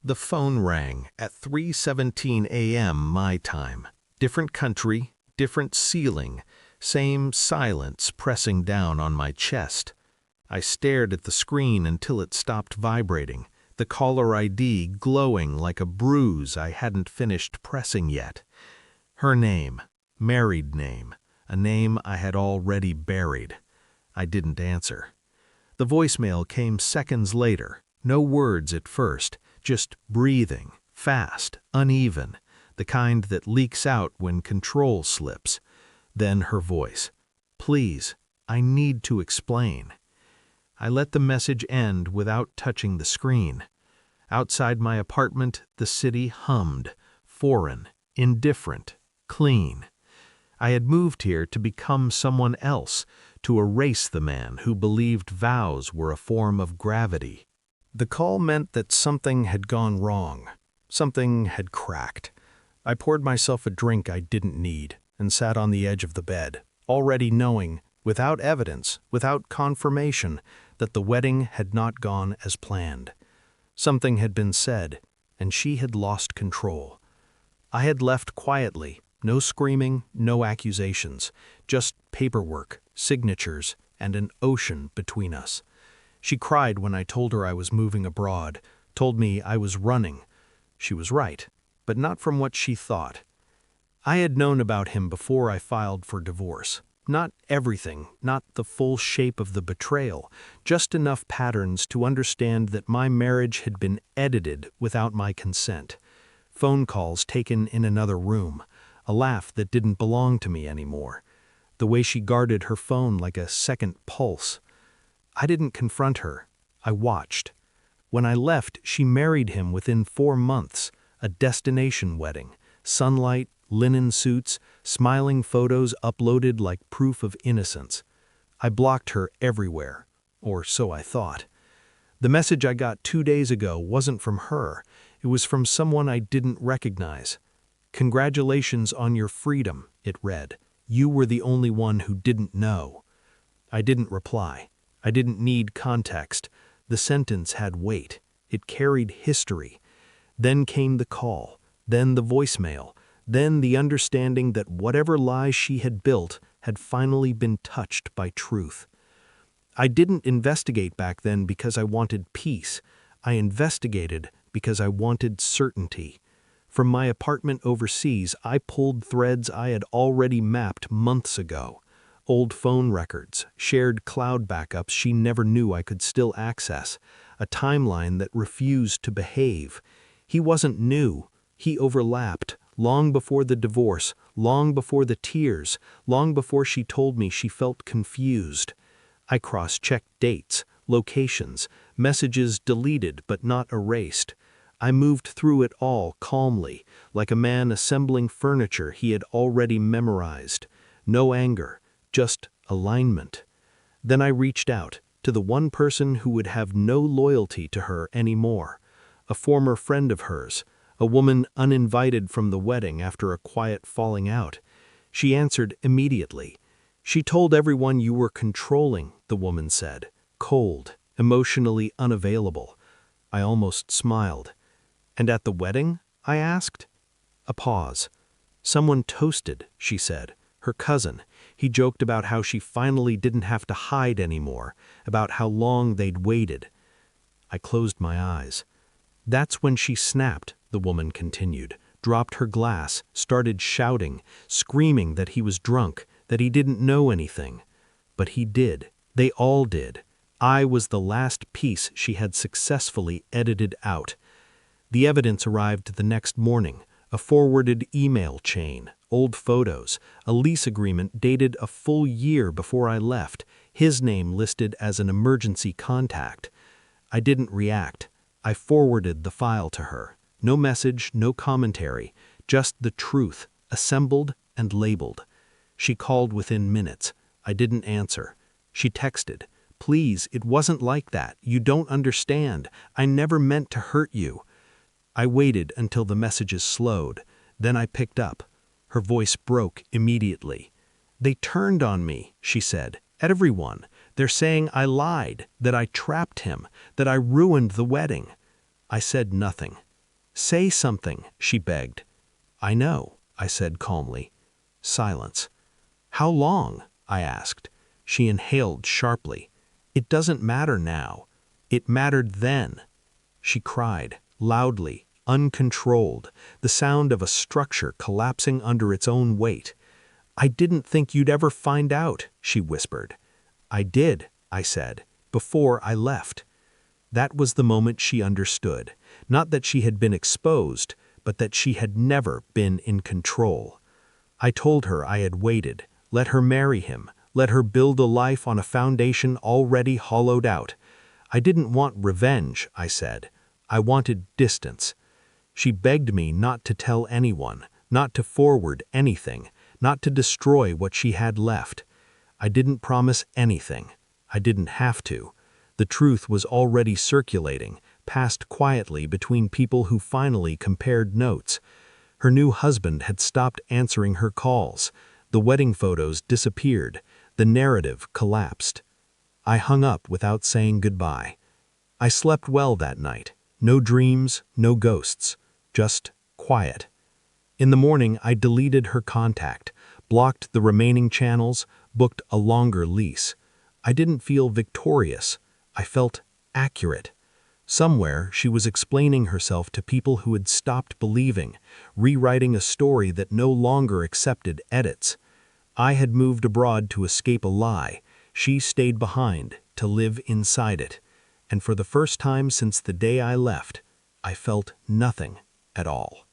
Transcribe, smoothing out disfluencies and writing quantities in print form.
The phone rang at 3:17 a.m. my time. Different country, different ceiling, same silence pressing down on my chest. I stared at the screen until it stopped vibrating, the caller ID glowing like a bruise I hadn't finished pressing yet. Her name, married name, a name I had already buried. I didn't answer. The voicemail came seconds later, no words at first, just breathing, fast, uneven, the kind that leaks out when control slips. Then her voice. "Please, I need to explain." I let the message end without touching the screen. Outside my apartment, the city hummed, foreign, indifferent, clean. I had moved here to become someone else, to erase the man who believed vows were a form of gravity. The call meant that something had gone wrong. Something had cracked. I poured myself a drink I didn't need and sat on the edge of the bed, already knowing, without evidence, without confirmation, that the wedding had not gone as planned. Something had been said, and she had lost control. I had left quietly, no screaming, no accusations, just paperwork, signatures, and an ocean between us. She cried when I told her I was moving abroad, told me I was running. She was right, but not from what she thought. I had known about him before I filed for divorce. Not everything, not the full shape of the betrayal, just enough patterns to understand that my marriage had been edited without my consent. Phone calls taken in another room, a laugh that didn't belong to me anymore. The way she guarded her phone like a second pulse. I didn't confront her. I watched. When I left, she married him within 4 months, a destination wedding, sunlight, linen suits, smiling photos uploaded like proof of innocence. I blocked her everywhere, or so I thought. The message I got 2 days ago wasn't from her. It was from someone I didn't recognize. "Congratulations on your freedom," it read. "You were the only one who didn't know." I didn't reply. I didn't need context. The sentence had weight. It carried history. Then came the call, then the voicemail, then the understanding that whatever lies she had built had finally been touched by truth. I didn't investigate back then because I wanted peace. I investigated because I wanted certainty. From my apartment overseas, I pulled threads I had already mapped months ago. Old phone records, shared cloud backups she never knew I could still access, a timeline that refused to behave. He wasn't new. He overlapped, long before the divorce, long before the tears, long before she told me she felt confused. I cross-checked dates, locations, messages deleted but not erased. I moved through it all calmly, like a man assembling furniture he had already memorized. No anger, just alignment. Then I reached out to the one person who would have no loyalty to her anymore, a former friend of hers, a woman uninvited from the wedding after a quiet falling out. She answered immediately. "She told everyone you were controlling," the woman said, cold, emotionally unavailable. I almost smiled. "And at the wedding?" I asked. A pause. "Someone toasted," she said. "Her cousin. He joked about how she finally didn't have to hide anymore, about how long they'd waited." I closed my eyes. "That's when she snapped," the woman continued, dropped her glass, started shouting, screaming that he was drunk, that he didn't know anything. But he did. They all did. I was the last piece she had successfully edited out. The evidence arrived the next morning, a forwarded email chain, old photos, a lease agreement dated a full year before I left, his name listed as an emergency contact. I didn't react. I forwarded the file to her. No message, no commentary, just the truth, assembled and labeled. She called within minutes. I didn't answer. She texted, "Please, it wasn't like that. You don't understand. I never meant to hurt you." I waited until the messages slowed. Then I picked up. Her voice broke immediately. "They turned on me," she said. "Everyone. They're saying I lied, that I trapped him, that I ruined the wedding." I said nothing. "Say something," she begged. "I know," I said calmly. Silence. "How long?" I asked. She inhaled sharply. "It doesn't matter now. It mattered then." She cried, loudly, uncontrolled, the sound of a structure collapsing under its own weight. "I didn't think you'd ever find out," she whispered. "I did," I said, "before I left." That was the moment she understood, not that she had been exposed, but that she had never been in control. I told her I had waited, let her marry him, let her build a life on a foundation already hollowed out. I didn't want revenge, I said. I wanted distance. She begged me not to tell anyone, not to forward anything, not to destroy what she had left. I didn't promise anything. I didn't have to. The truth was already circulating, passed quietly between people who finally compared notes. Her new husband had stopped answering her calls. The wedding photos disappeared. The narrative collapsed. I hung up without saying goodbye. I slept well that night. No dreams, no ghosts. Just quiet. In the morning, I deleted her contact, blocked the remaining channels, booked a longer lease. I didn't feel victorious. I felt accurate. Somewhere, she was explaining herself to people who had stopped believing, rewriting a story that no longer accepted edits. I had moved abroad to escape a lie. She stayed behind to live inside it. And for the first time since the day I left, I felt nothing at all.